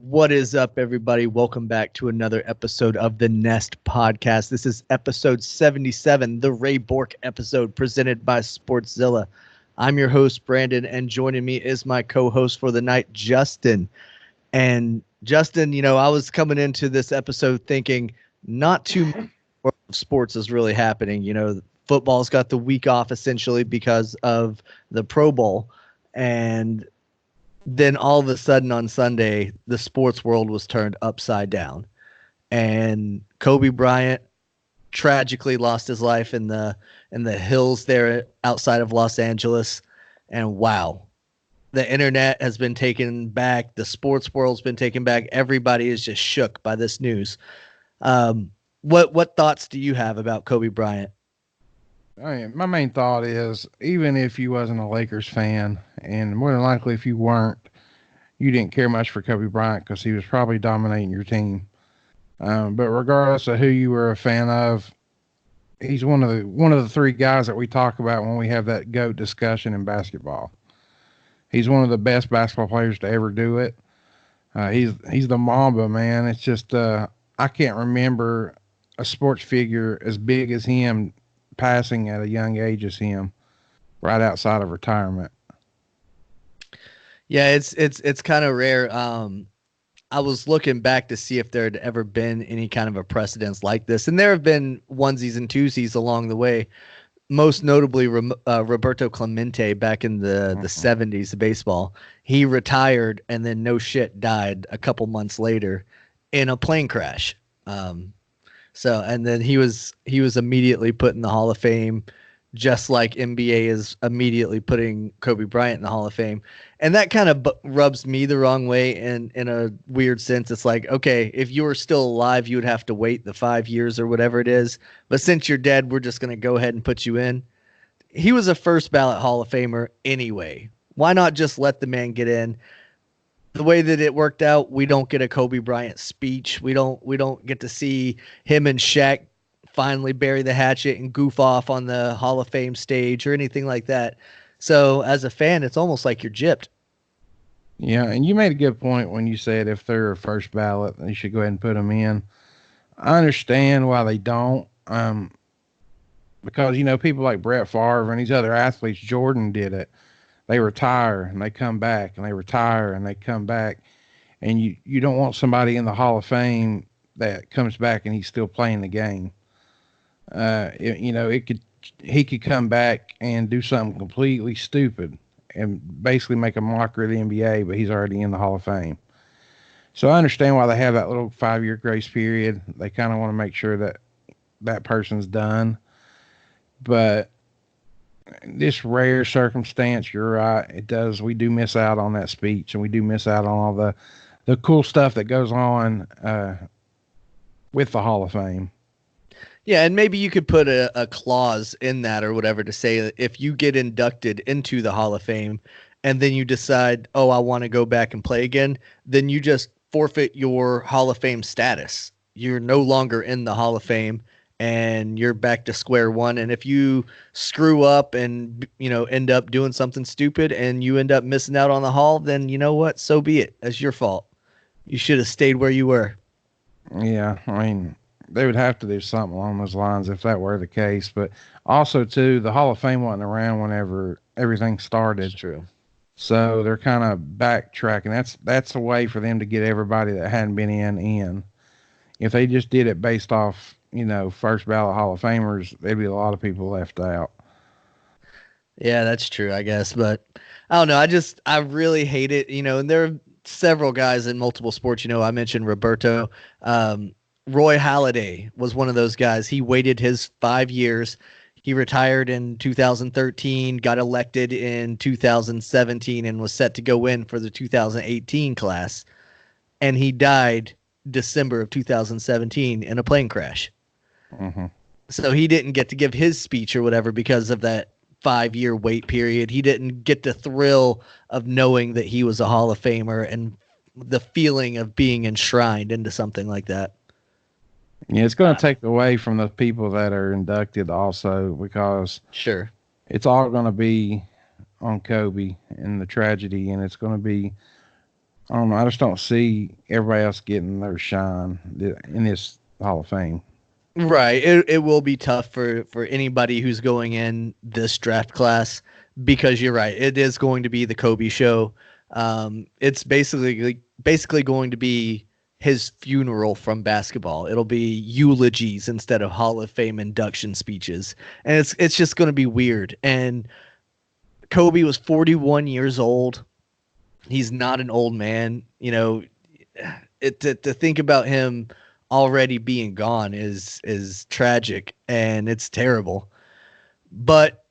What is up, everybody? Welcome back to another episode of the Nest Podcast. This is episode 77, the Ray Bork episode presented by Sportszilla. I'm your host, Brandon, and joining me is my co-host for the night, Justin. And Justin, I was coming into this episode thinking not too much of sports is really happening. Football's got the week off essentially because of the Pro Bowl. And then all of a sudden on Sunday, the sports world was turned upside down. And Kobe Bryant tragically lost his life in the hills there outside of Los Angeles. And wow, the internet has been taken back. The sports world's been taken back. Everybody is just shook by this news. What thoughts do you have about Kobe Bryant? My main thought is, even if you wasn't a Lakers fan, and more than likely if you weren't, you didn't care much for Kobe Bryant because he was probably dominating your team. But regardless of who you were a fan of, he's one of the three guys that we talk about when we have that GOAT discussion in basketball. He's one of the best basketball players to ever do it. He's the Mamba, man. It's just I can't remember a sports figure as big as him passing at a young age as him, right outside of retirement. Yeah, it's kind of rare. I was looking back to see if there had ever been any kind of a precedence like this, and there have been onesies and twosies along the way. Most notably, Roberto Clemente back in the 70s, the baseball. He retired and then no shit died a couple months later in a plane crash. And then he was immediately put in the Hall of Fame, just like NBA is immediately putting Kobe Bryant in the Hall of Fame. And that kind of rubs me the wrong way in a weird sense. It's like, okay, if you were still alive, you would have to wait the 5 years or whatever it is. But since you're dead, we're just going to go ahead and put you in. He was a first ballot Hall of Famer anyway. Why not just let the man get in? The way that it worked out, we don't get a Kobe Bryant speech. We don't get to see him and Shaq finally bury the hatchet and goof off on the Hall of Fame stage or anything like that. So as a fan, it's almost like you're gypped. Yeah, and you made a good point when you said if they're a first ballot, you should go ahead and put them in. I understand why they don't, because people like Brett Favre and these other athletes, Jordan did it. They retire and they come back, and they retire and they come back, and you don't want somebody in the Hall of Fame that comes back and he's still playing the game. It could he could come back and do something completely stupid and basically make a mockery of the NBA, but he's already in the Hall of Fame. So I understand why they have that little 5-year grace period. They kind of want to make sure that that person's done. But this rare circumstance, you're right. It does. We do miss out on that speech, and we do miss out on all the cool stuff that goes on with the Hall of Fame. Yeah, and maybe you could put a clause in that or whatever to say that if you get inducted into the Hall of Fame and then you decide, oh, I want to go back and play again, then you just forfeit your Hall of Fame status. You're no longer in the Hall of Fame and you're back to square one. And if you screw up and, end up doing something stupid and you end up missing out on the Hall, then you know what? So be it. That's your fault. You should have stayed where you were. Yeah, I mean, they would have to do something along those lines if that were the case. But also, too, the Hall of Fame wasn't around whenever everything started. That's true. So they're kind of backtracking. That's a way for them to get everybody that hadn't been in. If they just did it based off, first ballot Hall of Famers, there'd be a lot of people left out. Yeah, that's true, I guess. But I don't know. I really hate it. And there are several guys in multiple sports. I mentioned Roberto. Roy Halladay was one of those guys. He waited his 5 years. He retired in 2013, got elected in 2017, and was set to go in for the 2018 class. And he died December of 2017 in a plane crash. Mm-hmm. So he didn't get to give his speech or whatever because of that 5-year wait period. He didn't get the thrill of knowing that he was a Hall of Famer and the feeling of being enshrined into something like that. Yeah, it's going to take away from the people that are inducted also, because Sure. it's all going to be on Kobe and the tragedy, and it's going to be I don't know. I just don't see everybody else getting their shine in this Hall of Fame. Right. It will be tough for anybody who's going in this draft class because you're right. It is going to be the Kobe show. It's basically going to be his funeral from basketball. It'll be eulogies instead of Hall of Fame induction speeches, and it's just going to be weird. And Kobe was 41 years old. He's not an old man. To think about him already being gone is tragic and it's terrible. But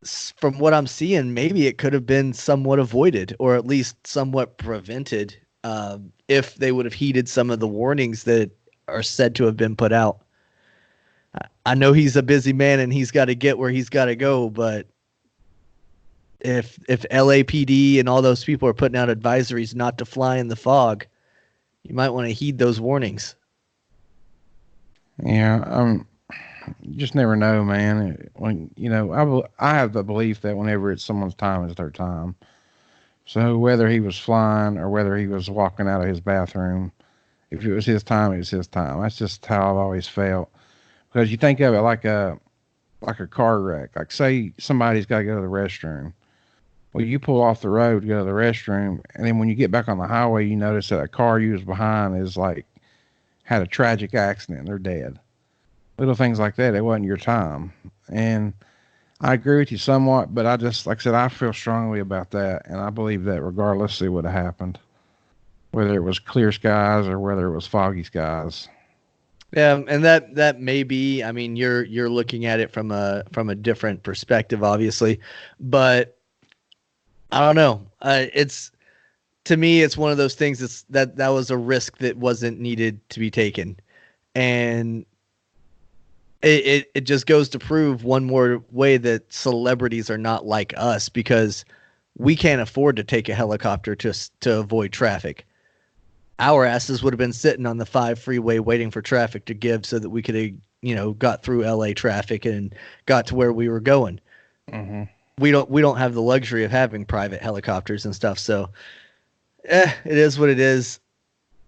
from what I'm seeing, maybe it could have been somewhat avoided or at least somewhat prevented if they would have heeded some of the warnings that are said to have been put out. I know he's a busy man and he's got to get where he's got to go, but if LAPD and all those people are putting out advisories not to fly in the fog, you might want to heed those warnings. Yeah, you just never know, man. When I have the belief that whenever it's someone's time, it's their time. So whether he was flying or whether he was walking out of his bathroom, if it was his time, it was his time. That's just how I've always felt. Because you think of it like a car wreck. Like say somebody's got to go to the restroom. Well, you pull off the road to go to the restroom, and then when you get back on the highway, you notice that a car you was behind is like had a tragic accident. They're dead. Little things like that. It wasn't your time. And I agree with you somewhat, but I just, like I said, I feel strongly about that. And I believe that regardless, it would have happened, whether it was clear skies or whether it was foggy skies. Yeah, and that may be. I mean, you're looking at it from a different perspective, obviously, but I don't know. It's to me, it's one of those things that was a risk that wasn't needed to be taken, and it just goes to prove one more way that celebrities are not like us because we can't afford to take a helicopter to avoid traffic. Our asses would have been sitting on the 5 freeway waiting for traffic to give so that we could have, got through LA traffic and got to where we were going. Mm-hmm. We don't have the luxury of having private helicopters and stuff. So, it is what it is.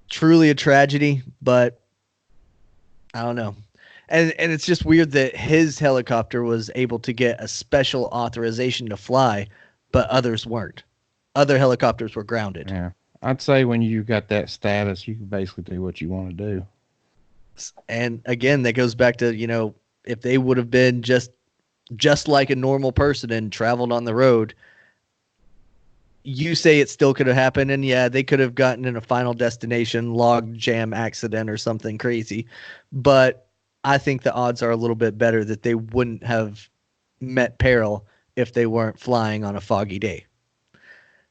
Truly a tragedy, but I don't know. And it's just weird that his helicopter was able to get a special authorization to fly, but others weren't. Other helicopters were grounded. Yeah. I'd say when you got that status, you can basically do what you want to do. And again, that goes back to, if they would have been just like a normal person and traveled on the road, you say it still could have happened. And yeah, they could have gotten in a final destination log jam accident or something crazy. But I think the odds are a little bit better that they wouldn't have met peril if they weren't flying on a foggy day.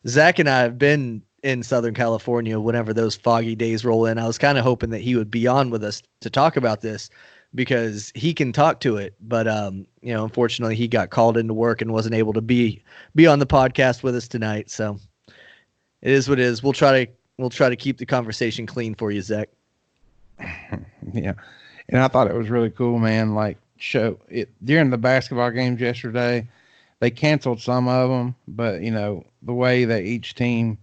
Zach and I have been in Southern California whenever those foggy days roll in. I was kind of hoping that he would be on with us to talk about this because he can talk to it. But, unfortunately he got called into work and wasn't able to be on the podcast with us tonight. So it is what it is. We'll try to keep the conversation clean for you, Zach. Yeah. And I thought it was really cool, man. Like show it during the basketball games yesterday, they canceled some of them, but the way that each team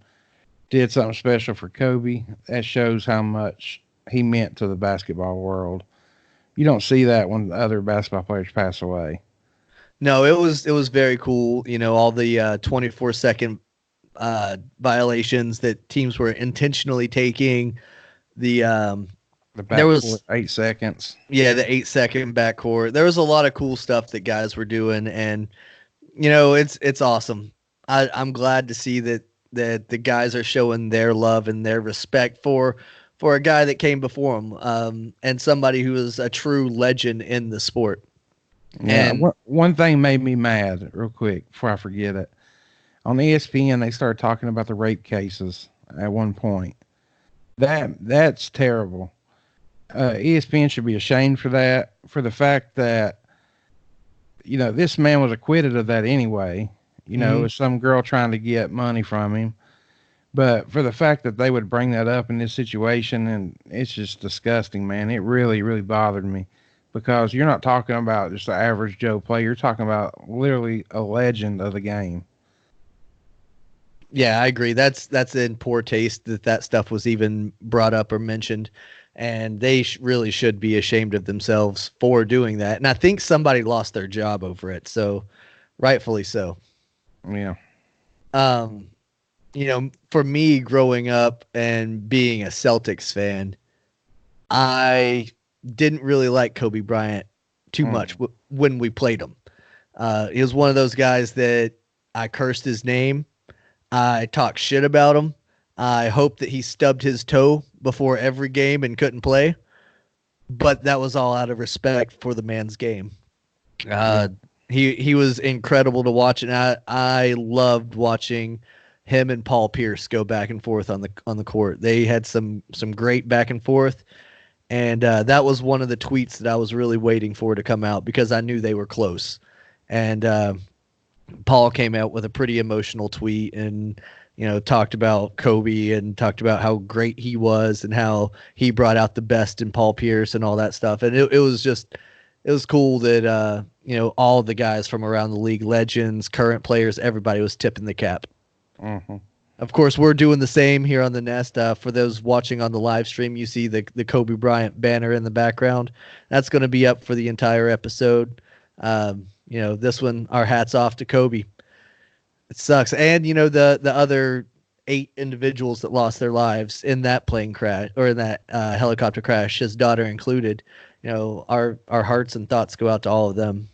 did something special for Kobe, that shows how much he meant to the basketball world. You don't see that when other basketball players pass away. No, it was very cool. All the 24-second violations that teams were intentionally taking. There was 8 seconds. Yeah, the 8-second backcourt. There was a lot of cool stuff that guys were doing, and it's awesome. I'm glad to see that the guys are showing their love and their respect for a guy that came before them, and somebody who is a true legend in the sport. Yeah, and one thing made me mad real quick before I forget it. On ESPN, they started talking about the rape cases at one point. That's terrible. ESPN should be ashamed for that, for the fact that, this man was acquitted of that anyway. It was some girl trying to get money from him. But for the fact that they would bring that up in this situation, and it's just disgusting, man. It really, really bothered me because you're not talking about just the average Joe player. You're talking about literally a legend of the game. Yeah, I agree. That's in poor taste that stuff was even brought up or mentioned, and they really should be ashamed of themselves for doing that. And I think somebody lost their job over it, so rightfully so. Yeah. Um, for me growing up and being a Celtics fan, I didn't really like Kobe Bryant too much Mm. when we played him. He was one of those guys that I cursed his name. I talked shit about him. I hoped that he stubbed his toe before every game and couldn't play. But that was all out of respect for the man's game. Yeah. Uh, he was incredible to watch, and I loved watching him and Paul Pierce go back and forth on the court. They had some great back and forth, and that was one of the tweets that I was really waiting for to come out because I knew they were close. And Paul came out with a pretty emotional tweet and talked about Kobe and talked about how great he was and how he brought out the best in Paul Pierce and all that stuff. And it was cool that all the guys from around the league, legends, current players, everybody was tipping the cap. Mm-hmm. Of course, we're doing the same here on the Nest. For those watching on the live stream, you see the Kobe Bryant banner in the background. That's going to be up for the entire episode. This one, our hats off to Kobe. It sucks. And, the other 8 individuals that lost their lives in that plane crash or in that helicopter crash, his daughter included, our hearts and thoughts go out to all of them.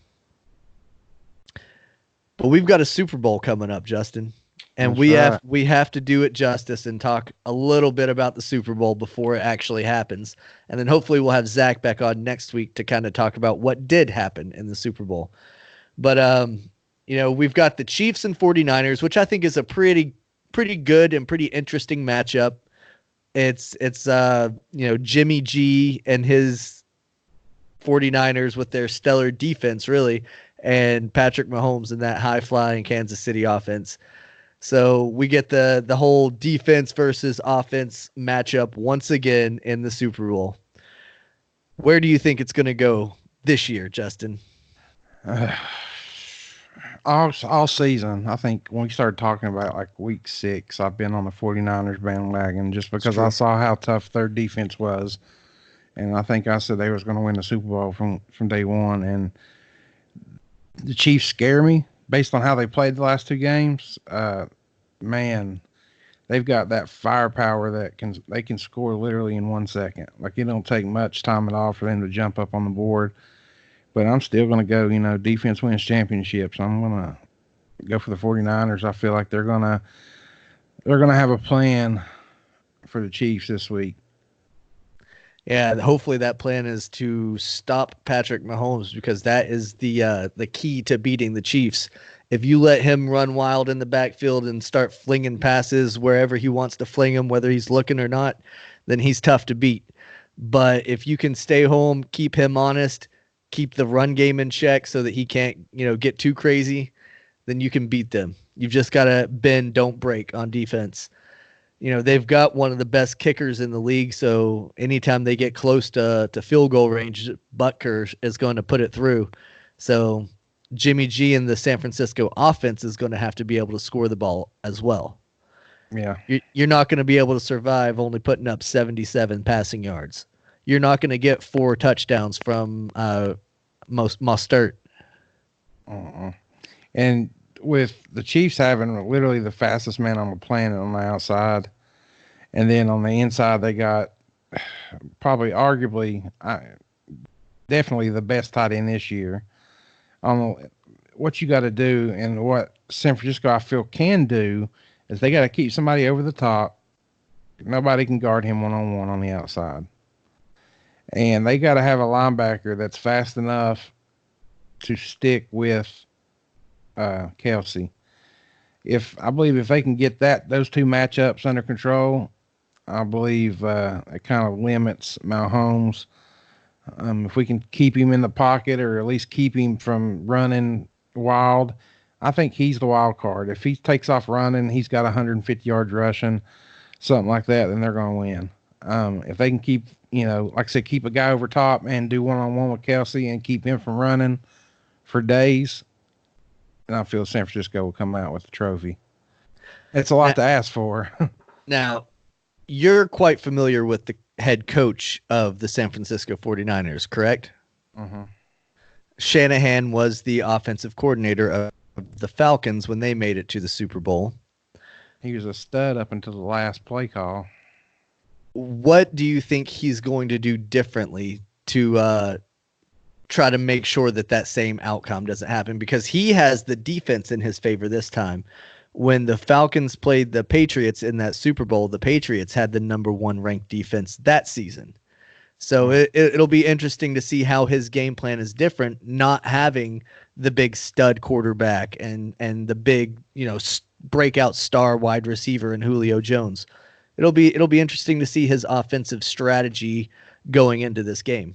But we've got a Super Bowl coming up, Justin. And That's we have to do it justice and talk a little bit about the Super Bowl before it actually happens. And then hopefully we'll have Zach back on next week to kind of talk about what did happen in the Super Bowl. But we've got the Chiefs and 49ers, which I think is a pretty good and pretty interesting matchup. It's Jimmy G and his 49ers with their stellar defense, really, and Patrick Mahomes and that high-flying Kansas City offense. So we get the whole defense versus offense matchup once again in the Super Bowl. Where do you think it's going to go this year, Justin? All season. I think when we started talking about like week 6, I've been on the 49ers bandwagon just because I saw how tough their defense was. And I think I said they was going to win the Super Bowl from day one. And the Chiefs scare me based on how they played the last 2 games. Man, they've got that firepower that they can score literally in 1 second. Like it don't take much time at all for them to jump up on the board. But I'm still going to go, defense wins championships. I'm going to go for the 49ers. I feel like they're going to have a plan for the Chiefs this week. Yeah, hopefully that plan is to stop Patrick Mahomes because that is the key to beating the Chiefs. If you let him run wild in the backfield and start flinging passes wherever he wants to fling them, whether he's looking or not, then he's tough to beat. But if you can stay home, keep him honest, keep the run game in check so that he can't, get too crazy, then you can beat them. You've just got to bend, don't break on defense. They've got one of the best kickers in the league, so anytime they get close to field goal range, Butker is going to put it through. So Jimmy G and the San Francisco offense is going to have to be able to score the ball as well. Yeah. You're not going to be able to survive only putting up 77 passing yards. You're not going to get 4 touchdowns from Mostert. And with the Chiefs having literally the fastest man on the planet on the outside, and then on the inside they got probably arguably definitely the best tight end this year. What you got to do and what San Francisco I feel can do is they got to keep somebody over the top. Nobody can guard him one-on-one on the outside. And they got to have a linebacker that's fast enough to stick with Kelsey. I believe if they can get those 2 matchups under control, I believe it kind of limits Mahomes. If we can keep him in the pocket or at least keep him from running wild, I think he's the wild card. If he takes off running, he's got 150 yards rushing, something like that, then they're going to win. If they can keep, like I said, keep a guy over top and do one-on-one with Kelsey and keep him from running for days, and I feel San Francisco will come out with the trophy. It's a Now, lot to ask for. now, you're quite familiar with the head coach of the San Francisco 49ers, correct? Hmm. Shanahan was the offensive coordinator of the Falcons when they made it to the Super Bowl. He was a stud up until the last play call. What do you think he's going to do differently to try to make sure that that same outcome doesn't happen? Because he has the defense in his favor this time. When the Falcons played the Patriots in that Super Bowl, the Patriots had the number one ranked defense that season. So it'll be interesting to see how his game plan is different, not having the big stud quarterback and the big, breakout star wide receiver in Julio Jones. It'll be interesting to see his offensive strategy going into this game.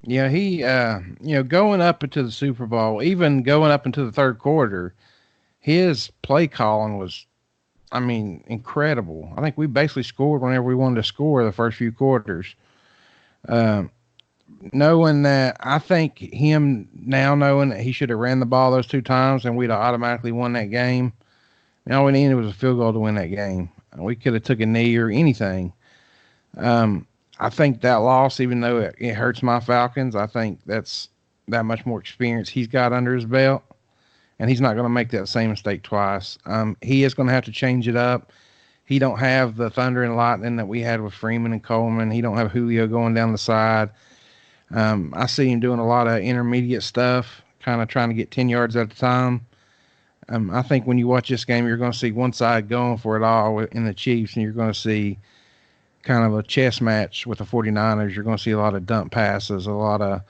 Yeah, he, going up into the Super Bowl, even going up into the third quarter, his play calling was, I mean, incredible. I think we basically scored whenever we wanted to score the first few quarters. Um, Knowing that, I think him now knowing that he should have ran the ball those 2 times and we'd have automatically won that game. All we needed was a field goal to win that game. We could have took a knee or anything. I think that loss, even though it hurts my Falcons, I think that's that much more experience he's got under his belt, and he's not going to make that same mistake twice. He is going to have to change it up. He don't have the thunder and lightning that we had with Freeman and Coleman. He don't have Julio going down the side. I see him doing a lot of intermediate stuff, kind of trying to get 10 yards at a time. I think when you watch this game, you're going to see one side going for it all in the Chiefs, and you're going to see kind of a chess match with the 49ers. You're going to see a lot of dump passes, a lot of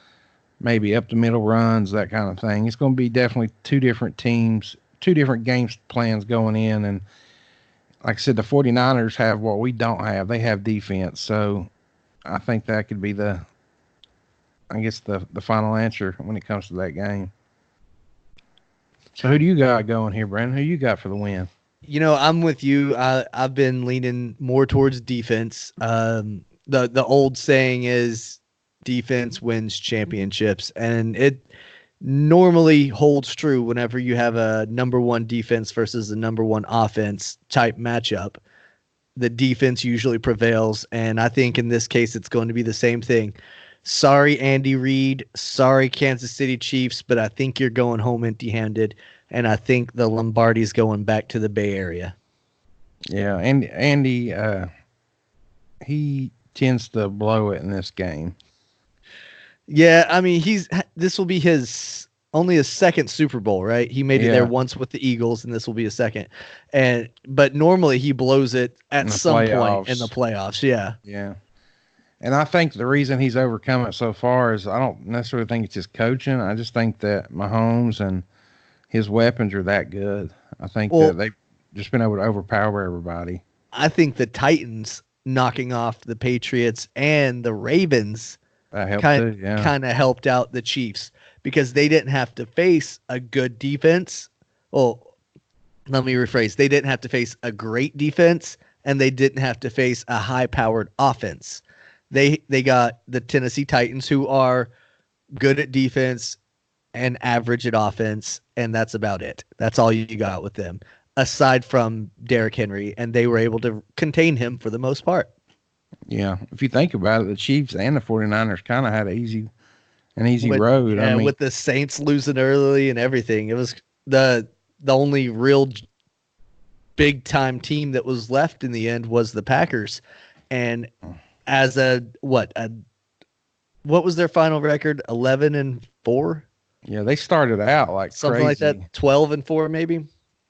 maybe up the middle runs, that kind of thing. It's going to be definitely two different teams, two different game plans going in. And like I said, the 49ers have what we don't have. They have defense. So I think that could be the final answer when it comes to that game. So who do you got going here, Brandon? Who you got for the win? I'm with you. I've been leaning more towards defense. The old saying is defense wins championships, and it normally holds true whenever you have a number one defense versus a number one offense type matchup. The defense usually prevails, and I think in this case it's going to be the same thing. Sorry, Andy Reid. Sorry, Kansas City Chiefs, but I think you're going home empty-handed, and I think the Lombardi's going back to the Bay Area. Yeah, and Andy, he tends to blow it in this game. Yeah, I mean, this will be his second Super Bowl, right? He made it there once with the Eagles, and this will be his second. But normally he blows it at some point in the playoffs. Yeah. Yeah. And I think the reason he's overcome it so far is I don't necessarily think it's just coaching. I just think that Mahomes and his weapons are that good. I think that they've just been able to overpower everybody. I think the Titans knocking off the Patriots and the Ravens kind of helped out the Chiefs because they didn't have to face a good defense. Well, let me rephrase. They didn't have to face a great defense, and they didn't have to face a high-powered offense. They got the Tennessee Titans, who are good at defense and average at offense, and that's about it. That's all you got with them, aside from Derrick Henry, and they were able to contain him for the most part. Yeah, if you think about it, the Chiefs and the 49ers kind of had an easy road. Yeah, with the Saints losing early and everything, it was the only real big time team that was left in the end was the Packers, and as what was their final record? 11-4. Yeah, they started out like something crazy. Like that. 12-4 maybe.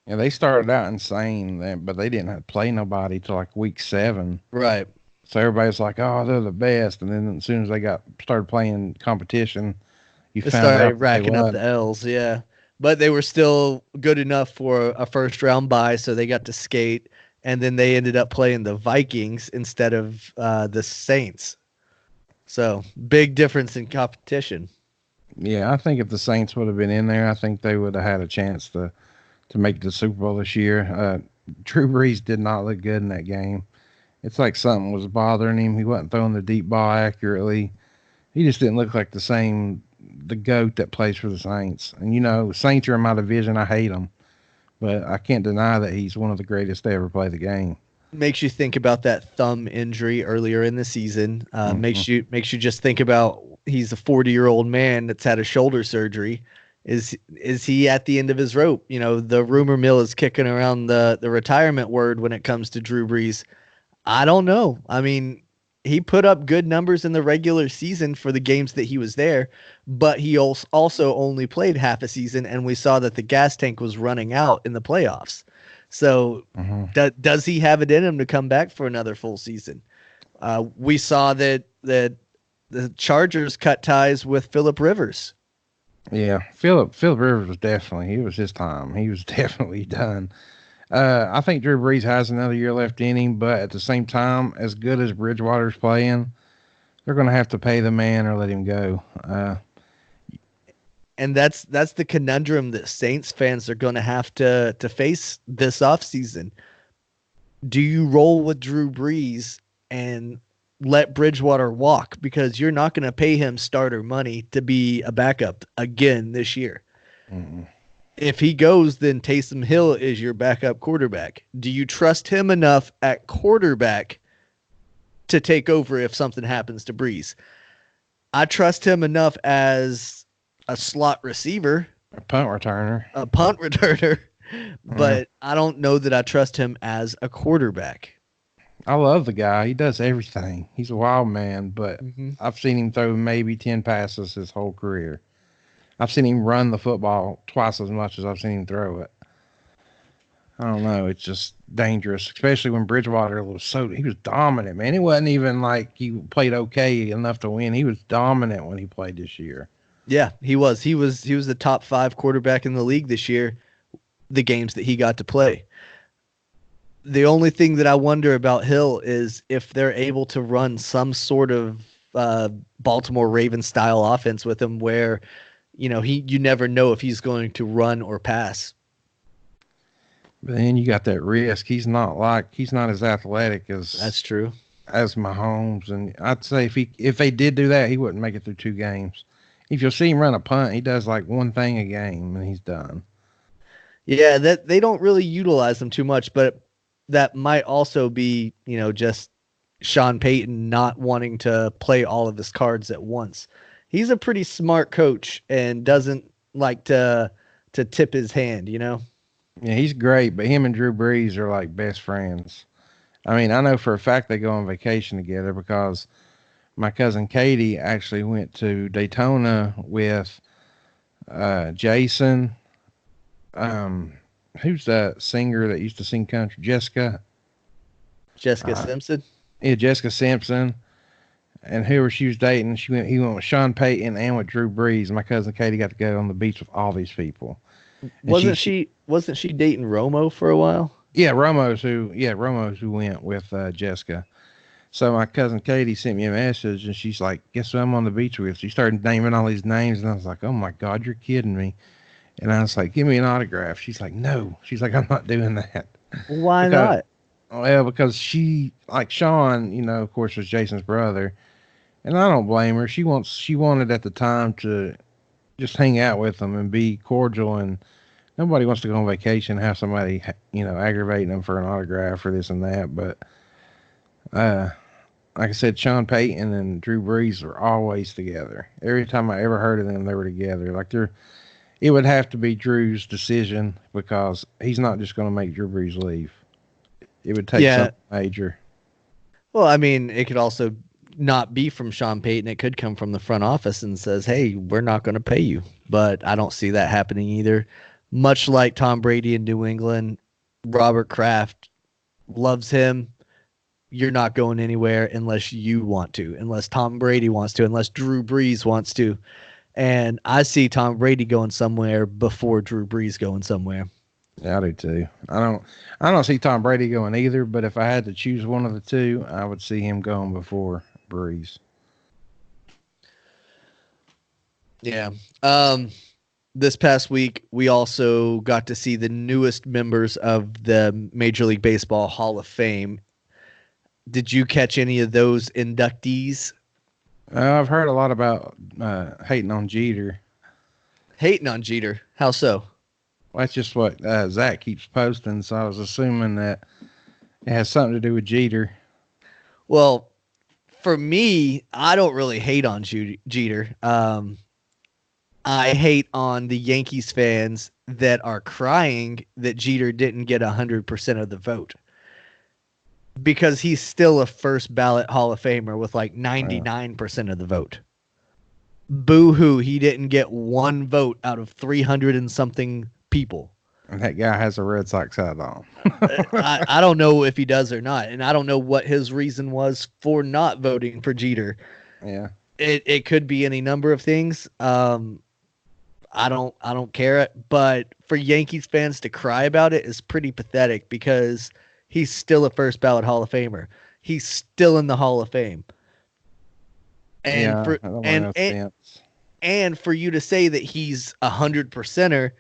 Yeah, they started out insane, but they didn't have to play nobody till like week 7. Right. So everybody's like, "Oh, they're the best," and then as soon as they started playing competition, they started racking up the L's. Yeah, but they were still good enough for a first round bye, so they got to skate. And then they ended up playing the Vikings instead of the Saints. So big difference in competition. Yeah, I think if the Saints would have been in there, I think they would have had a chance to make the Super Bowl this year. Drew Brees did not look good in that game. It's like something was bothering him. He wasn't throwing the deep ball accurately. He just didn't look like the GOAT that plays for the Saints. And, Saints are in my division. I hate them. but I can't deny that he's one of the greatest to ever play the game. Makes you think about that thumb injury earlier in the season. Mm-hmm. Makes you just think about he's a 40-year-old man that's had a shoulder surgery. Is he at the end of his rope? You know, the rumor mill is kicking around the retirement word when it comes to Drew Brees. I don't know. I mean, he put up good numbers in the regular season for the games that he was there, but he also only played half a season, and we saw that the gas tank was running out in the playoffs. So, Mm-hmm. does he have it in him to come back for another full season? We saw that the Chargers cut ties with Phillip Rivers. Yeah, Philip Rivers was definitely, he was his time. He was definitely done. I think Drew Brees has another year left in him, but at the same time, as good as Bridgewater's playing, they're going to have to pay the man or let him go. And that's the conundrum that Saints fans are going to have to face this offseason. Do you roll with Drew Brees and let Bridgewater walk, because you're not going to pay him starter money to be a backup again this year? Mm-mm. If he goes, then Taysom Hill is your backup quarterback. Do you trust him enough at quarterback to take over if something happens to Brees? I trust him enough as a slot receiver, A punt returner. a punt returner, but I don't know that I trust him as a quarterback. I love the guy. He does everything. He's a wild man, but I've seen him throw maybe 10 passes his whole career. I've seen him run the football twice as much as I've seen him throw it. I don't know. It's just dangerous, especially when Bridgewater he was dominant, man. It wasn't even like he played okay enough to win. He was dominant when he played this year. Yeah, he was. He was the top 5 quarterback in the league this year, the games that he got to play. The only thing that I wonder about Hill is if they're able to run some sort of Baltimore Ravens style offense with him where, you never know if he's going to run or pass. But then you got that risk. He's not as athletic as That's true. as Mahomes, and I'd say if they did do that, he wouldn't make it through 2 games. If you'll see him run a punt, he does like one thing a game and he's done. Yeah, that they don't really utilize him too much, but that might also be, just Sean Payton not wanting to play all of his cards at once. He's a pretty smart coach and doesn't like to tip his hand. Yeah, he's great, but him and Drew Brees are like best friends. I mean, I know for a fact they go on vacation together because my cousin Katie actually went to Daytona with Jason. Who's that singer that used to sing country? Jessica Simpson. Yeah, Jessica Simpson. And whoever she was dating, he went with Sean Payton and with Drew Brees. My cousin Katie got to go on the beach with all these people. Wasn't she dating Romo for a while? Yeah, Romo's who went with Jessica. So my cousin Katie sent me a message, and she's like, "Guess who I'm on the beach with?" She started naming all these names, and I was like, "Oh my God, you're kidding me!" And I was like, "Give me an autograph." She's like, "No." She's like, "I'm not doing that." Why not? Well, because she, like Sean, of course, was Jason's brother, and I don't blame her. She wanted at the time to just hang out with them and be cordial, and nobody wants to go on vacation and have somebody, aggravating them for an autograph or this and that. But, like I said, Sean Payton and Drew Brees were always together. Every time I ever heard of them, they were together. It would have to be Drew's decision because he's not just going to make Drew Brees leave. It would take something major. Well, I mean, it could also not be from Sean Payton. It could come from the front office and says, "Hey, we're not going to pay you." But I don't see that happening either. Much like Tom Brady in New England, Robert Kraft loves him. You're not going anywhere unless you want to, unless Tom Brady wants to, unless Drew Brees wants to. And I see Tom Brady going somewhere before Drew Brees going somewhere. Yeah, I do too. I don't see Tom Brady going either, but if I had to choose one of the two, I would see him going before Brees. Yeah. This past week, we also got to see the newest members of the Major League Baseball Hall of Fame. Did you catch any of those inductees? I've heard a lot about hating on Jeter. Hating on Jeter. How so? Well, that's just what Zach keeps posting. So I was assuming that it has something to do with Jeter. Well, for me, I don't really hate on Jeter. I hate on the Yankees fans that are crying that Jeter didn't get 100% of the vote because he's still a first ballot Hall of Famer with like 99% of the vote. Boo hoo, he didn't get one vote out of 300 and something people. And that guy has a Red Sox hat on. I don't know if he does or not, and I don't know what his reason was for not voting for Jeter. Yeah, it could be any number of things. I don't care, but for Yankees fans to cry about it is pretty pathetic because he's still a first ballot Hall of Famer. He's still in the Hall of Fame. And yeah, for that don't make no sense. and for you to say that he's 100%er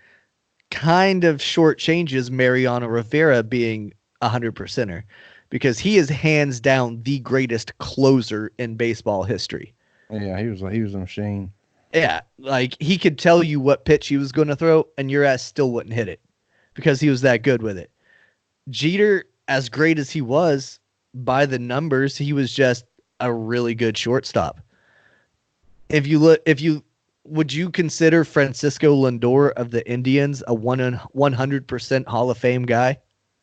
kind of shortchanges Mariano Rivera being 100%er because he is hands down the greatest closer in baseball history. Yeah, he was a machine. Yeah, like he could tell you what pitch he was going to throw, and your ass still wouldn't hit it because he was that good with it. Jeter, as great as he was by the numbers, he was just a really good shortstop. Would you consider Francisco Lindor of the Indians a 100% Hall of Fame guy?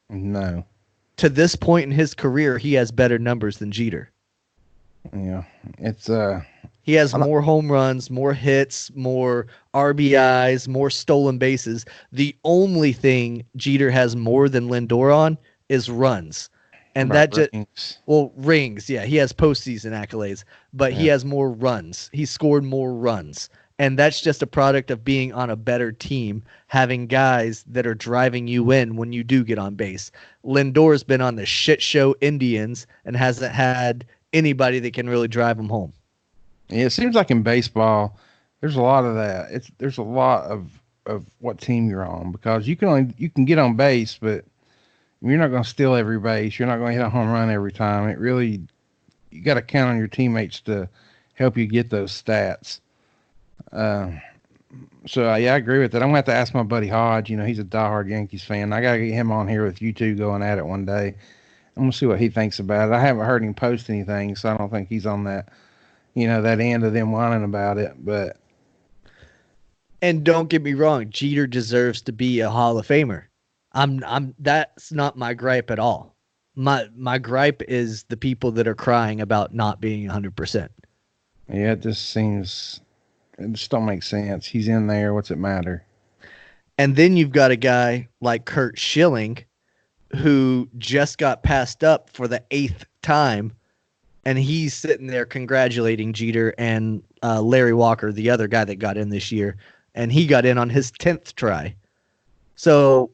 No. To this point in his career, he has better numbers than Jeter. Yeah, it's He has more home runs, more hits, more RBIs, more stolen bases. The only thing Jeter has more than Lindor on is runs. And that just rings. Yeah, he has postseason accolades, but he has more runs. He scored more runs. And that's just a product of being on a better team, having guys that are driving you in when you do get on base. Lindor's been on the shit show Indians and hasn't had anybody that can really drive him home. Yeah, it seems like in baseball, there's a lot of that. There's a lot of what team you're on because you can get on base, but you're not going to steal every base. You're not going to hit a home run every time. You got to count on your teammates to help you get those stats. So yeah, I agree with that. I'm gonna have to ask my buddy Hodge. He's a diehard Yankees fan. I gotta get him on here with you two going at it one day. I'm gonna see what he thinks about it. I haven't heard him post anything, so I don't think he's on that, that end of them whining about it. But and don't get me wrong, Jeter deserves to be a Hall of Famer. That's not my gripe at all. My gripe is the people that are crying about not being 100%. Yeah, it just don't make sense. He's in there. What's it matter? And then you've got a guy like Curt Schilling who just got passed up for the 8th time, and he's sitting there congratulating Jeter and Larry Walker, the other guy that got in this year, and he got in on his 10th try. So,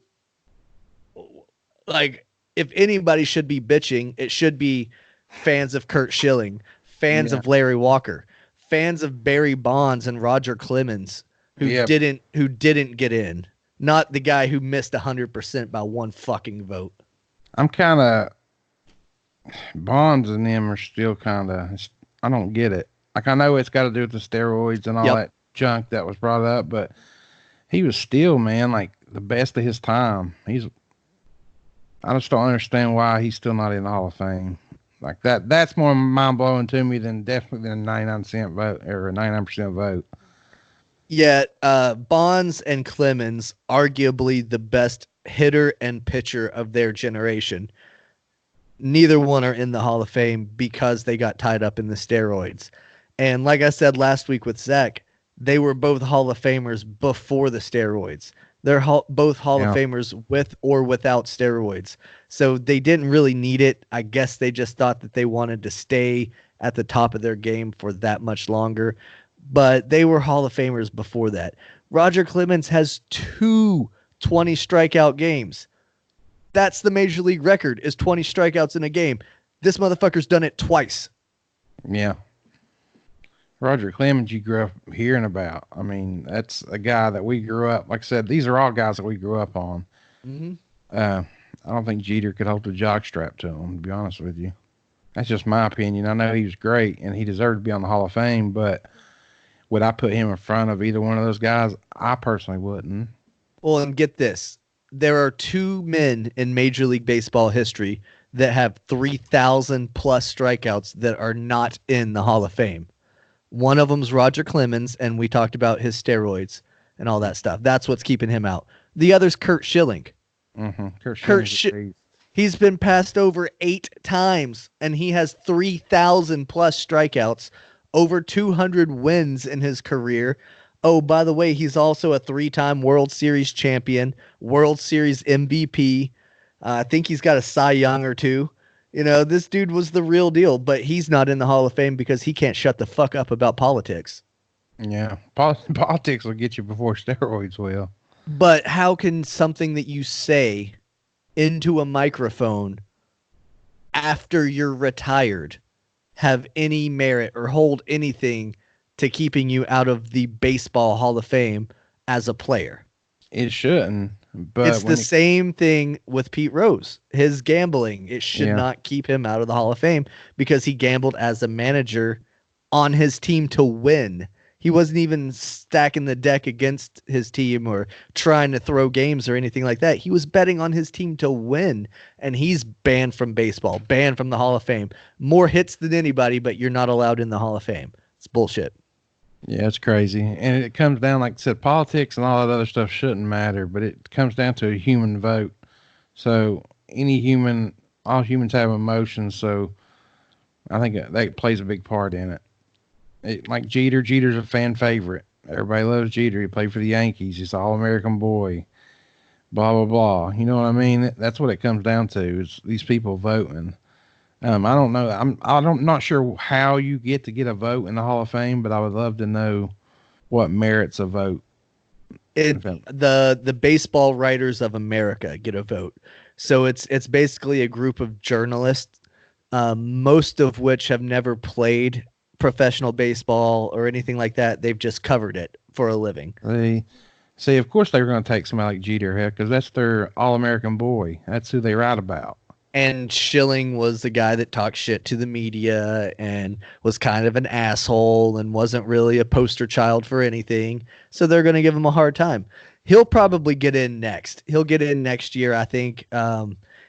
like, if anybody should be bitching, it should be fans of Curt Schilling, fans of Larry Walker, fans of Barry Bonds and Roger Clemens who didn't get in, not the guy who missed 100% by one fucking vote. I'm kind of Bonds and them are still kind of, I don't get it. Like, I know it's got to do with the steroids and all that junk that was brought up, but he was still, man, like the best of his time. I just don't understand why he's still not in the Hall of Fame. Like that's more mind blowing to me than 99% vote or a 99% vote. Yeah, Bonds and Clemens, arguably the best hitter and pitcher of their generation. Neither one are in the Hall of Fame because they got tied up in the steroids. And like I said last week with Zach, they were both Hall of Famers before the steroids. They're both Hall of Famers with or without steroids. So they didn't really need it. I guess they just thought that they wanted to stay at the top of their game for that much longer. But they were Hall of Famers before that. Roger Clemens has 2 20 strikeout games. That's the major league record, is 20 strikeouts in a game. This motherfucker's done it twice. Yeah. Roger Clemens, you grew up hearing about. I mean, that's a guy that we grew up. Like I said, these are all guys that we grew up on. Mm-hmm. I don't think Jeter could hold the jockstrap to him, to be honest with you. That's just my opinion. I know he was great and he deserved to be on the Hall of Fame, but would I put him in front of either one of those guys? I personally wouldn't. Well, and get this. There are two men in Major League Baseball history that have 3,000 plus strikeouts that are not in the Hall of Fame. One of them's Roger Clemens, and we talked about his steroids and all that stuff. That's what's keeping him out. The other's Kurt Schilling. Kurt Kurt Schilling's Sch- a beast. He's been passed over 8 times, and he has 3,000 plus strikeouts, over 200 wins in his career. Oh, by the way, he's also a 3-time World Series champion, World Series MVP. I think he's got a Cy Young or two. You know, this dude was the real deal, but he's not in the Hall of Fame because he can't shut the fuck up about politics. Yeah, politics will get you before steroids will. But how can something that you say into a microphone after you're retired have any merit or hold anything to keeping you out of the Baseball Hall of Fame as a player? It shouldn't. But It's the same thing with Pete Rose. His gambling, it should not keep him out of the Hall of Fame because he gambled as a manager on his team to win. He wasn't even stacking the deck against his team or trying to throw games or anything like that. He was betting on his team to win, and he's banned from baseball, banned from the Hall of Fame. More hits than anybody, but you're not allowed in the Hall of Fame. It's bullshit. Yeah, it's crazy. And it comes down, like I said, politics and all that other stuff shouldn't matter, but it comes down to a human vote. So all humans have emotions, so I think that plays a big part in it. Like Jeter's a fan favorite. Everybody loves Jeter. He played for the Yankees. He's an All-American boy. Blah blah blah. You know what I mean? That's what it comes down to. Is these people voting. I don't know. I'm not sure how you get a vote in the Hall of Fame, but I would love to know what merits a vote. The Baseball Writers of America get a vote. So it's basically a group of journalists, most of which have never played professional baseball or anything like that. They've just covered it for a living. They see, of course, they were going to take somebody like Jeter here because that's their All-American boy. That's who they write about. And Schilling was the guy that talked shit to the media and was kind of an asshole and wasn't really a poster child for anything. So they're going to give him a hard time. He'll probably get in next. He'll get in next year, I think.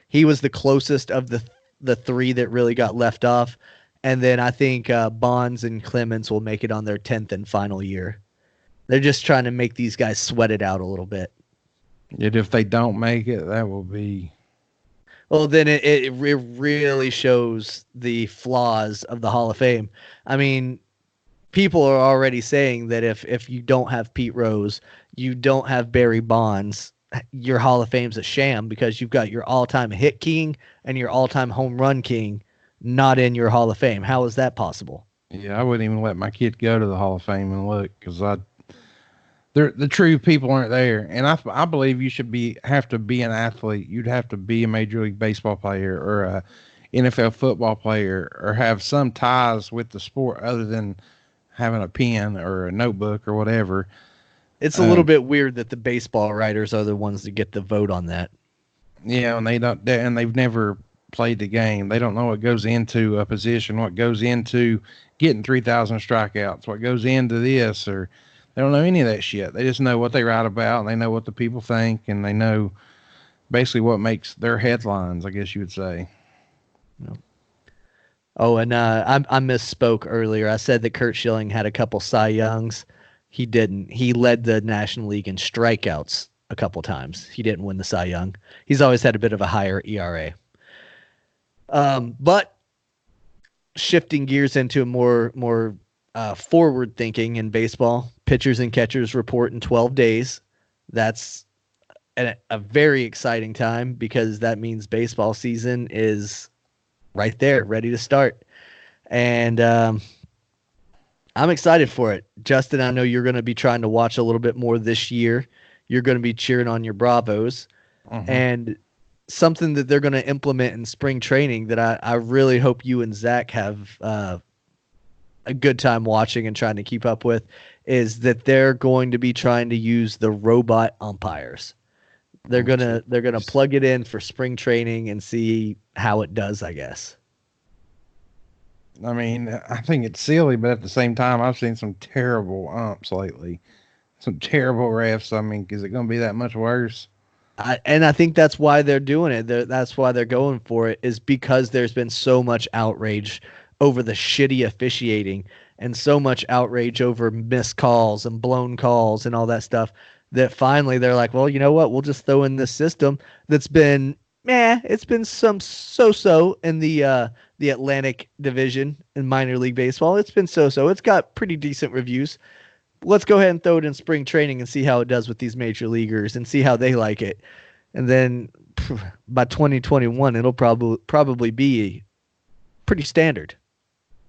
He was the closest of the three that really got left off. And then I think Bonds and Clemens will make it on their 10th and final year. They're just trying to make these guys sweat it out a little bit. Yet if they don't make it, that will be... Well, then it really shows the flaws of the Hall of Fame. I mean, people are already saying that if you don't have Pete Rose, you don't have Barry Bonds, your Hall of Fame's a sham because you've got your all-time hit king and your all-time home run king not in your Hall of Fame. How is that possible? Yeah, I wouldn't even let my kid go to the Hall of Fame and look because the true people aren't there. And I believe you should have to be an athlete. You'd have to be a Major League Baseball player or a NFL football player or have some ties with the sport other than having a pen or a notebook or whatever. It's a little bit weird that the baseball writers are the ones that get the vote on that. Yeah, and they've never played the game. They don't know what goes into a position, what goes into getting 3,000 strikeouts, what goes into this, or they don't know any of that shit. They just know what they write about, and they know what the people think, and they know basically what makes their headlines, I guess you would say. No. Oh, and I misspoke earlier. I said that Curt Schilling had a couple Cy Youngs. He didn't. He led the National League in strikeouts a couple times. He didn't win the Cy Young. He's always had a bit of a higher ERA. But shifting gears into a more forward thinking in baseball, pitchers and catchers report in 12 days. That's a very exciting time because that means baseball season is right there, ready to start. And I'm excited for it. Justin, I know you're going to be trying to watch a little bit more this year. You're going to be cheering on your Bravos. And something that they're going to implement in spring training that I really hope you and Zach have a good time watching and trying to keep up with is that they're going to be trying to use the robot umpires. They're gonna plug it in for spring training and see how it does, I guess. I mean, I think it's silly, but at the same time, I've seen some terrible umps lately. some terrible refs. I mean, is it going to be that much worse? I think that's why they're doing it. That's why they're going for it, is because there's been so much outrage over the shitty officiating and so much outrage over missed calls and blown calls and all that stuff, that finally they're like, well, you know what? We'll just throw in this system that's been it's been some so-so in the Atlantic Division in minor league baseball. It's been so-so. It's got pretty decent reviews. Let's go ahead and throw it in spring training and see how it does with these major leaguers and see how they like it. And then by 2021, it'll probably be pretty standard.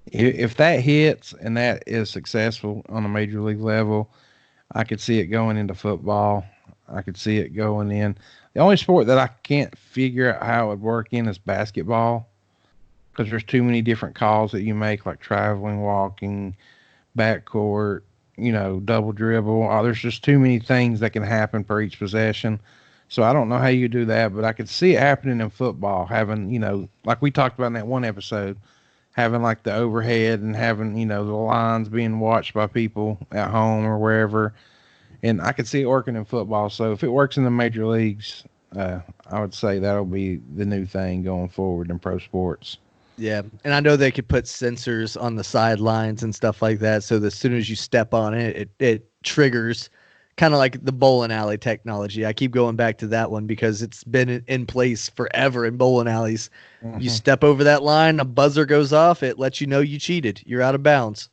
If that hits and that is successful on a major league level, I could see it going into football. I could see it going in. The only sport that I can't figure out how it would work in is basketball, because there's too many different calls that you make, like traveling, walking, backcourt, double dribble. There's just too many things that can happen per each possession. So I don't know how you do that, but I could see it happening in football, having, like we talked about in that one episode, having like the overhead and having, the lines being watched by people at home or wherever. And I could see it working in football. So if it works in the major leagues, I would say that'll be the new thing going forward in pro sports. Yeah, and I know they could put sensors on the sidelines and stuff like that, so that as soon as you step on it, it triggers, kind of like the bowling alley technology. I keep going back to that one because it's been in place forever in bowling alleys. Mm-hmm. You step over that line, a buzzer goes off, it lets you know you cheated. You're out of bounds.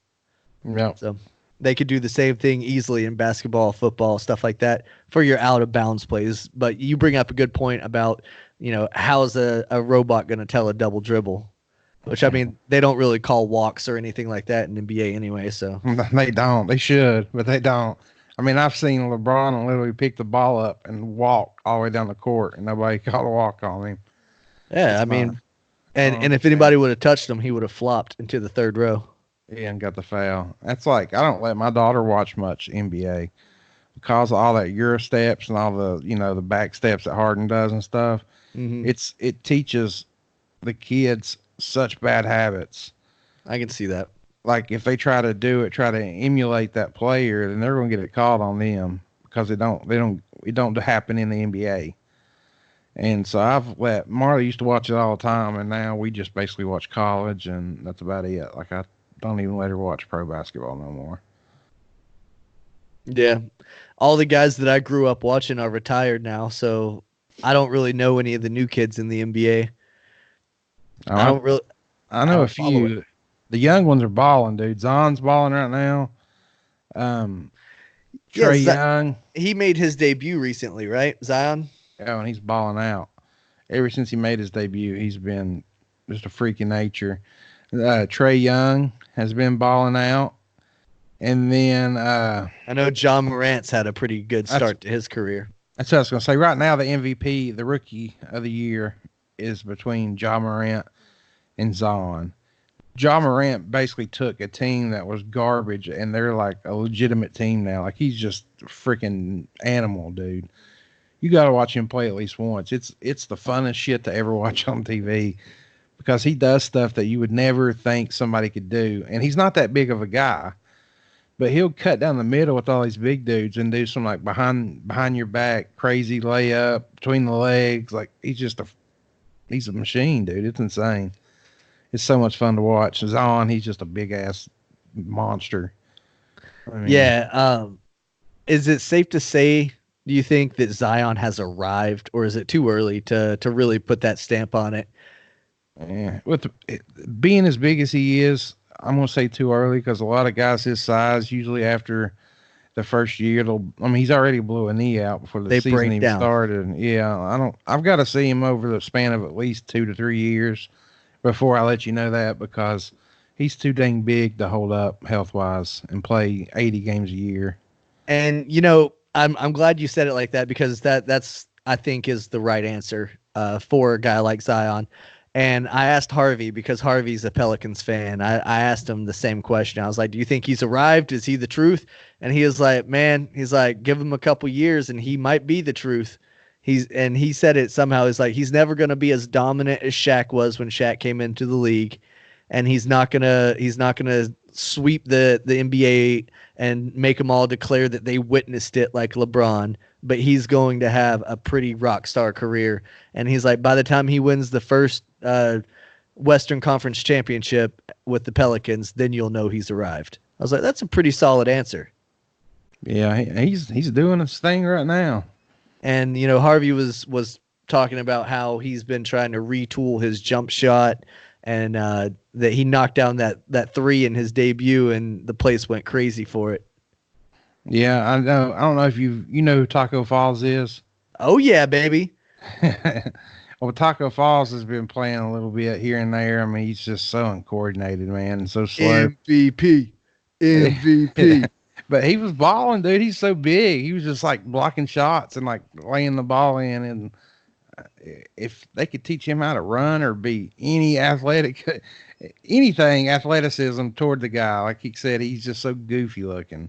Yeah. So they could do the same thing easily in basketball, football, stuff like that for your out of bounds plays. But you bring up a good point about, how is a robot going to tell a double dribble? Which, I mean, they don't really call walks or anything like that in NBA anyway, so. They don't. They should, but they don't. I mean, I've seen LeBron literally pick the ball up and walk all the way down the court, and nobody called a walk on him. Yeah, I mean, and if anybody would have touched him, he would have flopped into the third row. Yeah, and got the foul. That's like, I don't let my daughter watch much NBA because of all that Euro steps and all the, the back steps that Harden does and stuff. Mm-hmm. It teaches the kids such bad habits. I can see that. Like if they try to emulate that player, then they're going to get it called on them because it don't happen in the NBA. And so I've let Marley used to watch it all the time, and now we just basically watch college, and that's about it. Like I don't even let her watch pro basketball no more. Yeah, all the guys that I grew up watching are retired now, so I don't really know any of the new kids in the NBA. I know a few. The young ones are balling, dude. Zion's balling right now. Trae Young. He made his debut recently, right? Zion? Yeah, and he's balling out. Ever since he made his debut, he's been just a freak of nature. Trae Young has been balling out. And then I know John Morant's had a pretty good start to his career. That's what I was going to say. Right now, the MVP, the rookie of the year, is between Ja Morant and Zion. Ja Morant basically took a team that was garbage, and they're like a legitimate team now. Like, he's just a freaking animal, dude. You got to watch him play at least once. It's the funnest shit to ever watch on TV because he does stuff that you would never think somebody could do. And he's not that big of a guy, but he'll cut down the middle with all these big dudes and do some like behind your back crazy layup between the legs. Like, he's a machine, dude. It's insane. It's so much fun to watch. Zion, he's just a big ass monster. I mean, yeah. Is it safe to say, do you think that Zion has arrived, or is it too early to really put that stamp on it? Yeah. Being as big as he is, I'm going to say too early because a lot of guys his size, usually after the first year, he's already blew a knee out before the season even started. Yeah. I've got to see him over the span of at least 2 to 3 years before I let you know that, because he's too dang big to hold up health-wise and play 80 games a year. And, I'm glad you said it like that, because that's I think is the right answer for a guy like Zion. And I asked Harvey, because Harvey's a Pelicans fan. I asked him the same question. I was like, do you think he's arrived? Is he the truth? And he was like, give him a couple years and he might be the truth. He said it somehow. It's like, he's never going to be as dominant as Shaq was when Shaq came into the league. And he's not going to sweep the NBA and make them all declare that they witnessed it like LeBron, but he's going to have a pretty rock star career. And he's like, by the time he wins the first Western Conference championship with the Pelicans, then you'll know he's arrived. I was like, that's a pretty solid answer. Yeah, he's doing his thing right now. And Harvey was talking about how he's been trying to retool his jump shot, and that he knocked down that three in his debut, and the place went crazy for it. Yeah, I know. I don't know if you know who Taco Falls is. Oh yeah, baby. Well, Taco Falls has been playing a little bit here and there. I mean, he's just so uncoordinated, man, and so slow. MVP. But he was balling, dude. He's so big. He was just like blocking shots and like laying the ball in. And if they could teach him how to run or be anything athleticism toward the guy, like he said, he's just so goofy looking.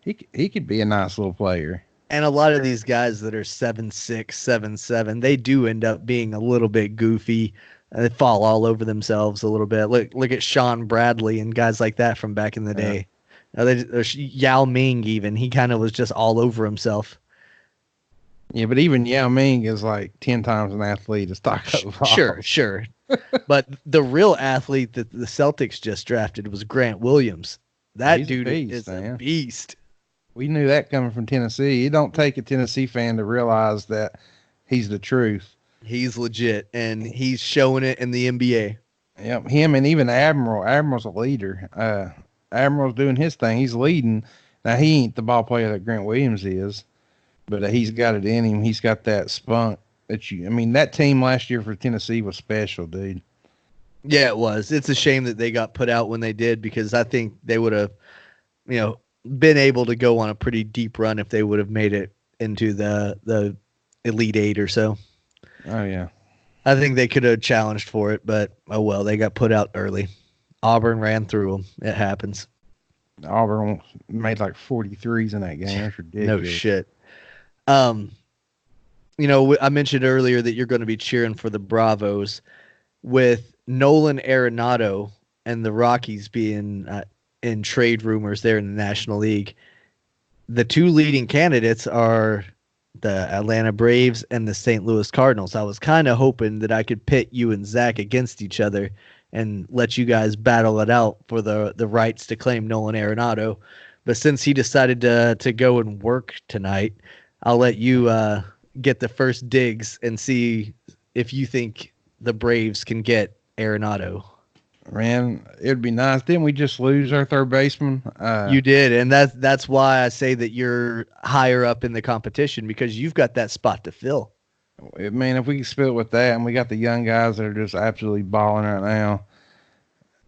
He could be a nice little player. And a lot of these guys that are 7'6", 7'7", they do end up being a little bit goofy. They fall all over themselves a little bit. Look at Sean Bradley and guys like that from back in the day. Yao Ming, even, he kind of was just all over himself. Yeah, but even Yao Ming is like 10 times an athlete as Taco Falls. Sure. But the real athlete that the Celtics just drafted was Grant Williams. He's dude a beast. We knew that coming from Tennessee. It don't take a Tennessee fan to realize that he's the truth. He's legit, and he's showing it in the NBA. Yep, him and even Admiral. Admiral's a leader. Admiral's doing his thing. He's leading. Now, he ain't the ball player that Grant Williams is, but he's got it in him. He's got that spunk that team last year for Tennessee was special, dude. Yeah, it was. It's a shame that they got put out when they did, because I think they would have, been able to go on a pretty deep run if they would have made it into the Elite Eight or so. Oh, yeah. I think they could have challenged for it, but oh well, they got put out early. Auburn ran through them. It happens. Auburn made like 43s in that game. That's ridiculous. No shit. I mentioned earlier that you're going to be cheering for the Bravos. With Nolan Arenado and the Rockies being in trade rumors there in the National League, the two leading candidates are the Atlanta Braves and the St. Louis Cardinals. I was kind of hoping that I could pit you and Zach against each other and let you guys battle it out for the rights to claim Nolan Arenado. But since he decided to go and work tonight, I'll let you get the first digs and see if you think the Braves can get Arenado. Man, it'd be nice. Didn't we just lose our third baseman? You did, and that's why I say that you're higher up in the competition, because you've got that spot to fill. Man, if we can split with that, and we got the young guys that are just absolutely balling right now,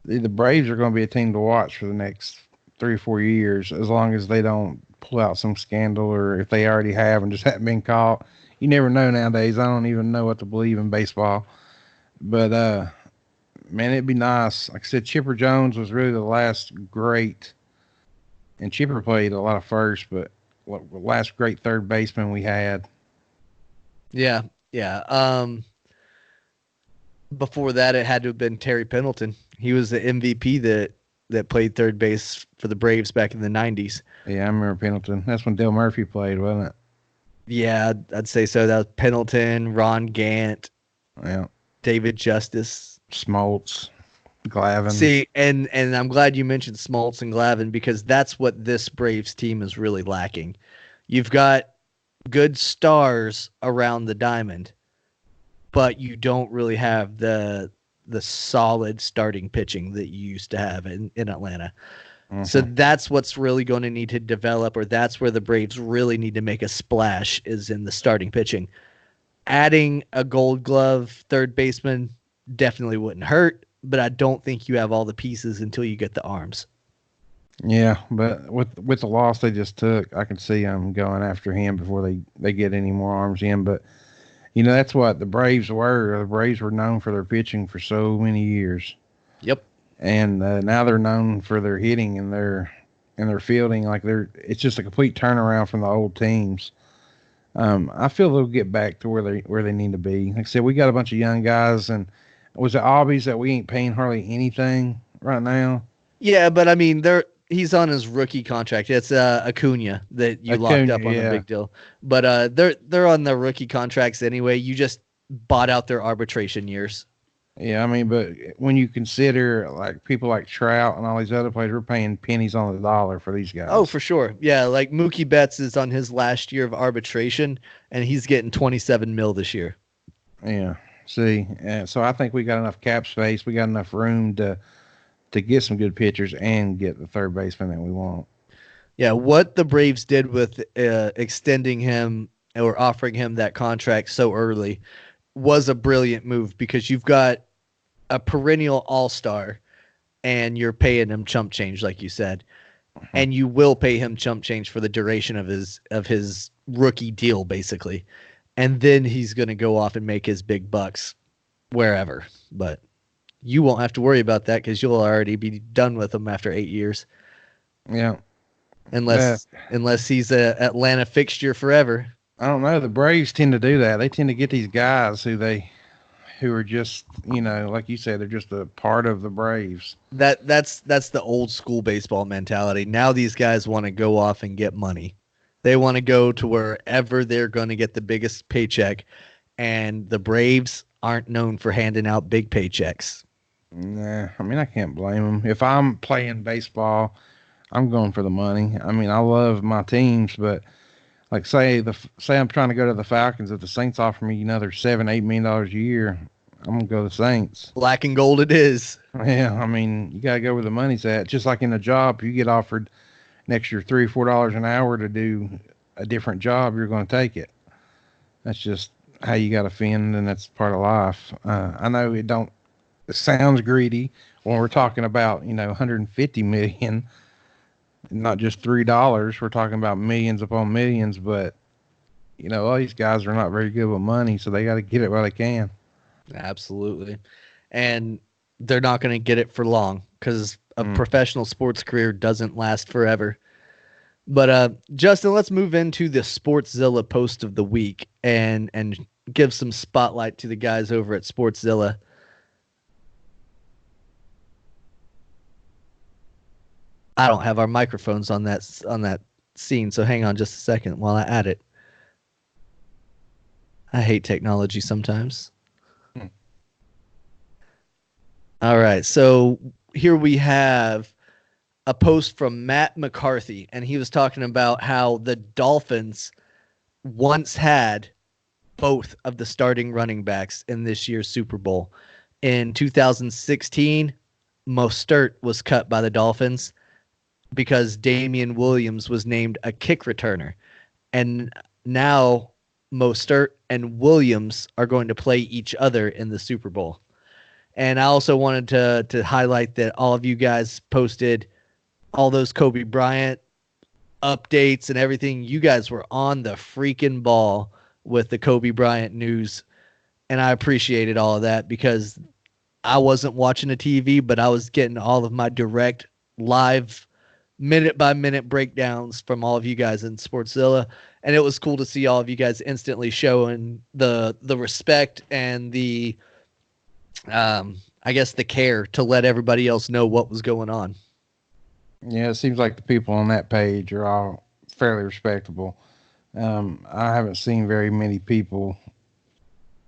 the Braves are going to be a team to watch for the next 3 or 4 years, as long as they don't pull out some scandal, or if they already have and just haven't been caught. You never know nowadays. I don't even know what to believe in baseball. But, man, it'd be nice. Like I said, Chipper Jones was really the last great, and Chipper played a lot of first, but the last great third baseman we had. Yeah. Before that, it had to have been Terry Pendleton. He was the MVP that played third base for the Braves back in the 90s. Yeah, I remember Pendleton. That's when Dale Murphy played, wasn't it? Yeah, I'd say so. That was Pendleton, Ron Gant, yeah, David Justice, Smoltz, Glavine. See, and I'm glad you mentioned Smoltz and Glavine, because that's what this Braves team is really lacking. You've got good stars around the diamond, but you don't really have the solid starting pitching that you used to have in Atlanta. Mm-hmm. So that's what's really going to need to develop, or that's where the Braves really need to make a splash, is in the starting pitching. Adding a Gold Glove third baseman definitely wouldn't hurt, but I don't think you have all the pieces until you get the arms. Yeah, but with the loss they just took, I can see them going after him before they get any more arms in. But, that's what the Braves were. The Braves were known for their pitching for so many years. Yep. And now they're known for their hitting and their fielding. Like it's just a complete turnaround from the old teams. I feel they'll get back to where they need to be. Like I said, we got a bunch of young guys, and was it Albies that we ain't paying hardly anything right now? Yeah, but I mean, he's on his rookie contract. It's Acuna that you locked Acuna, up on the yeah. big deal. But they're on their rookie contracts anyway. You just bought out their arbitration years. Yeah, I mean, but when you consider like people like Trout and all these other players, we're paying pennies on the dollar for these Oh, guys. for sure. Yeah, like Mookie Betts is on his last year of arbitration, and he's getting 27 mil this year. Yeah. See, so I think we got enough cap space. We got enough room to get some good pitchers and get the third baseman that we want. Yeah, what the Braves did with extending him or offering him that contract so early was a brilliant move because you've got a perennial all-star and you're paying him chump change like you said. And you will pay him chump change for the duration of his rookie deal basically. And then he's going to go off and make his big bucks wherever. But you won't have to worry about that cuz you'll already be done with him after 8 years. Yeah. Unless he's a Atlanta fixture forever. I don't know. The Braves tend to do that. They tend to get these guys who are just, like you said, they're just a part of the Braves. That's the old school baseball mentality. Now these guys want to go off and get money. They want to go to wherever they're going to get the biggest paycheck, and the Braves aren't known for handing out big paychecks. Nah, I mean I can't blame them. If I'm playing baseball, I'm going for the money. I mean I love my teams, but like say I'm trying to go to the Falcons, if the Saints offer me another $7-8 million a year, I'm gonna go to the Saints. Black and gold it is. Yeah, I mean you gotta go where the money's at. Just like in a job, if you get offered an extra $3 or $4 an hour to do a different job, you're gonna take it. That's just how you gotta fend, and that's part of life. I know it sounds greedy when we're talking about 150 million, not just $3. We're talking about millions upon millions, but all these guys are not very good with money, so they got to get it while they can. Absolutely. And they're not going to get it for long because a professional sports career doesn't last forever. But Justin, let's move into the Sportszilla post of the week and give some spotlight to the guys over at Sportszilla. I don't have our microphones on that scene, so hang on just a second while I add it. I hate technology sometimes. All right, so here we have a post from Matt McCarthy, and he was talking about how the Dolphins once had both of the starting running backs in this year's Super Bowl. In 2016, Mostert was cut by the Dolphins because Damian Williams was named a kick returner. And now Mostert and Williams are going to play each other in the Super Bowl. And I also wanted to highlight that all of you guys posted all those Kobe Bryant updates and everything. You guys were on the freaking ball with the Kobe Bryant news. And I appreciated all of that because I wasn't watching the TV, but I was getting all of my direct live minute by minute breakdowns from all of you guys in Sportszilla. And it was cool to see all of you guys instantly showing the respect and the, I guess the care to let everybody else know what was going on. Yeah, it seems like the people on that page are all fairly respectable. I haven't seen very many people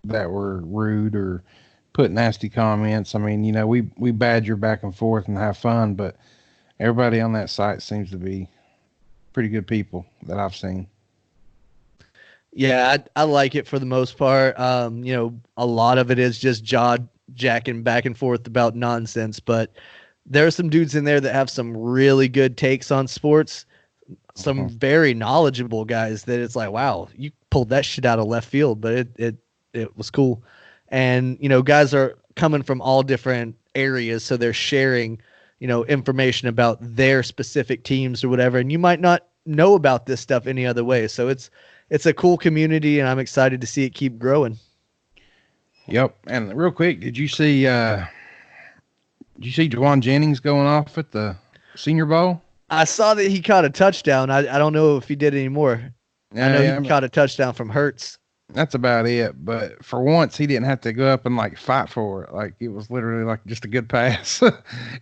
that were rude or put nasty comments. I mean, we badger back and forth and have fun, but everybody on that site seems to be pretty good people that I've seen. Yeah, I like it for the most part. A lot of it is just jaw-jacking back and forth about nonsense, but there are some dudes in there that have some really good takes on sports, some very knowledgeable guys that it's like, wow, you pulled that shit out of left field, but it was cool. And, guys are coming from all different areas, so they're sharing, information about their specific teams or whatever, and you might not know about this stuff any other way. So it's a cool community, and I'm excited to see it keep growing. Yep. And real quick, did you see Juwan Jennings going off at the Senior Bowl? I saw that he caught a touchdown. I don't know if he did anymore. I know he caught a touchdown from Hurts. That's about it. But for once, he didn't have to go up and like fight for it. Like it was literally like just a good pass,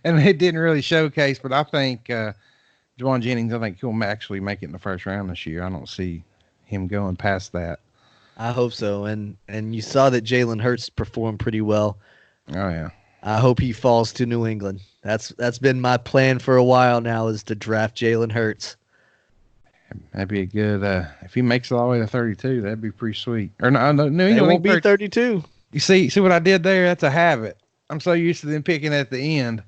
and it didn't really showcase. But I think Juwan Jennings, I think he'll actually make it in the first round this year. I don't see him going past that. I hope so. And you saw that Jalen Hurts performed pretty well. Oh yeah. I hope he falls to New England. That's been my plan for a while now, is to draft Jalen Hurts. That'd be a good. If he makes it all the way to 32, that'd be pretty sweet. Or no, New It England won't be 32. You see what I did there? That's a habit. I'm so used to them picking at the end.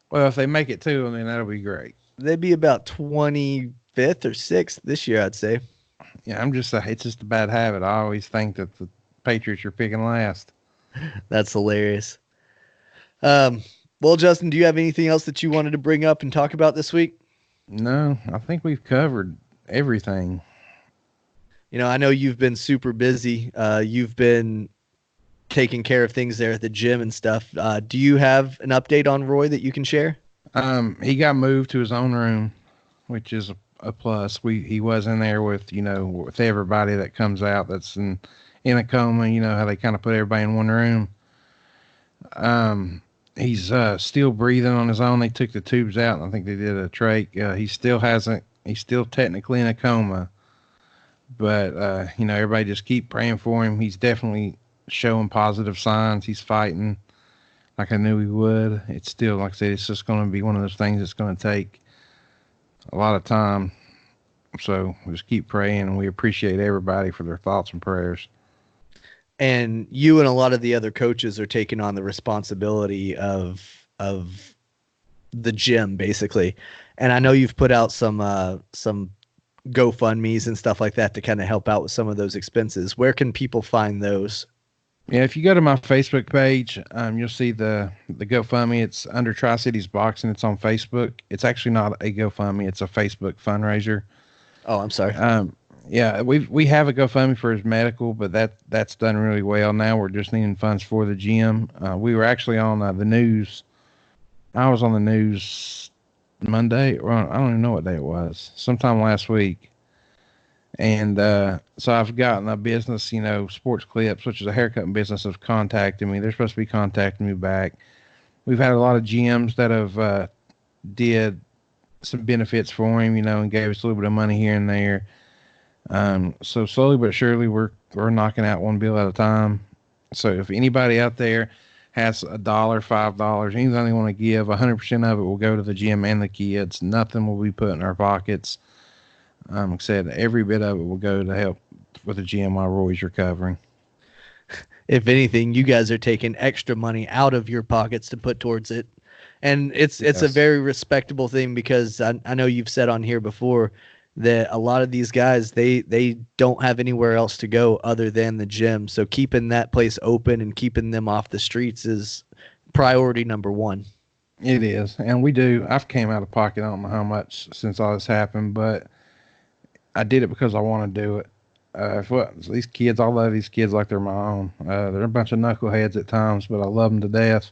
Well, if they make it to them, then that'll be great. They'd be about 25th or 6th this year, I'd say. Yeah, it's just a bad habit. I always think that the Patriots are picking last. That's hilarious. Well, Justin, do you have anything else that you wanted to bring up and talk about this week? No, I think we've covered everything. I know you've been super busy. You've been taking care of things there at the gym and stuff. Do you have an update on Roy that you can share? He got moved to his own room, which is a plus. He was in there with with everybody that comes out that's in a coma. You know how they kind of put everybody in one room. He's still breathing on his own. They took the tubes out, and I think they did a trach. He still hasn't. He's still technically in a coma, but everybody just keep praying for him. He's definitely showing positive signs. He's fighting like I knew he would. It's still, like I said, it's just going to be one of those things that's going to take a lot of time. So we just keep praying, and we appreciate everybody for their thoughts and prayers. And you and a lot of the other coaches are taking on the responsibility of the gym, basically. And I know you've put out some GoFundMes and stuff like that to kind of help out with some of those expenses. Where can people find those? Yeah, if you go to my Facebook page, you'll see the GoFundMe. It's under Tri-Cities Boxing. It's on Facebook. It's actually not a GoFundMe. It's a Facebook fundraiser. Oh, I'm sorry. Yeah, we have a GoFundMe for his medical, but that's done really well. Now we're just needing funds for the gym. We were actually on the news. I was on the news Monday, or I don't even know what day it was. Sometime last week. And so I've gotten a business, Sports Clips, which is a haircutting business, have contacted me. They're supposed to be contacting me back. We've had a lot of gyms that have did some benefits for him, and gave us a little bit of money here and there. So slowly but surely we're knocking out one bill at a time. So if anybody out there has $1, $5, anything they want to give, 100% of it will go to the gym and the kids. Nothing will be put in our pockets. Like I said, every bit of it will go to help with the gym while Roy's recovering. If anything, you guys are taking extra money out of your pockets to put towards it. And it's a very respectable thing, because I know you've said on here before that a lot of these guys, they don't have anywhere else to go other than the gym. So keeping that place open and keeping them off the streets is priority number one. It is. And we do. I've came out of pocket, I don't know how much since all this happened, but I did it because I want to do it. These kids, I love these kids like they're my own. They're a bunch of knuckleheads at times, but I love them to death.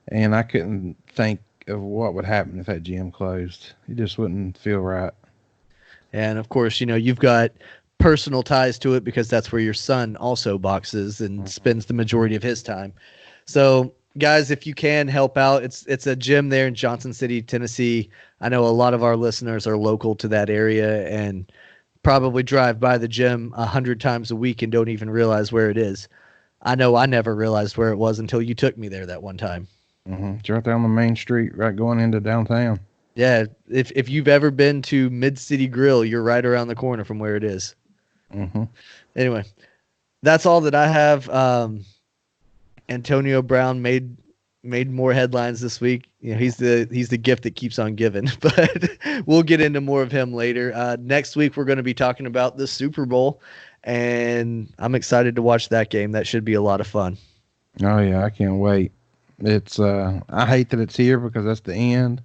And I couldn't think of what would happen if that gym closed. It just wouldn't feel right. And of course, you've got personal ties to it, because that's where your son also boxes and spends the majority of his time. So guys, if you can help out, it's a gym there in Johnson City, Tennessee. I know a lot of our listeners are local to that area and probably drive by the gym 100 times a week and don't even realize where it is. I know I never realized where it was until you took me there that one time. It's right there on the main street, right going into downtown. Yeah, if you've ever been to Mid-City Grill, you're right around the corner from where it is. Anyway, that's all that I have. Antonio Brown made more headlines this week. He's the gift that keeps on giving. But we'll get into more of him later. Next week we're going to be talking about the Super Bowl, and I'm excited to watch that game. That should be a lot of fun. Oh yeah, I can't wait. It's I hate that it's here because that's the end.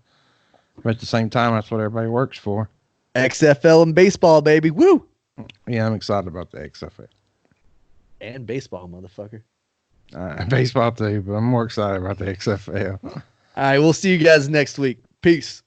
But at the same time, that's what everybody works for. XFL and baseball, baby. Woo! Yeah, I'm excited about the XFL. And baseball, motherfucker. Baseball too, but I'm more excited about the XFL. All right, we'll see you guys next week. Peace.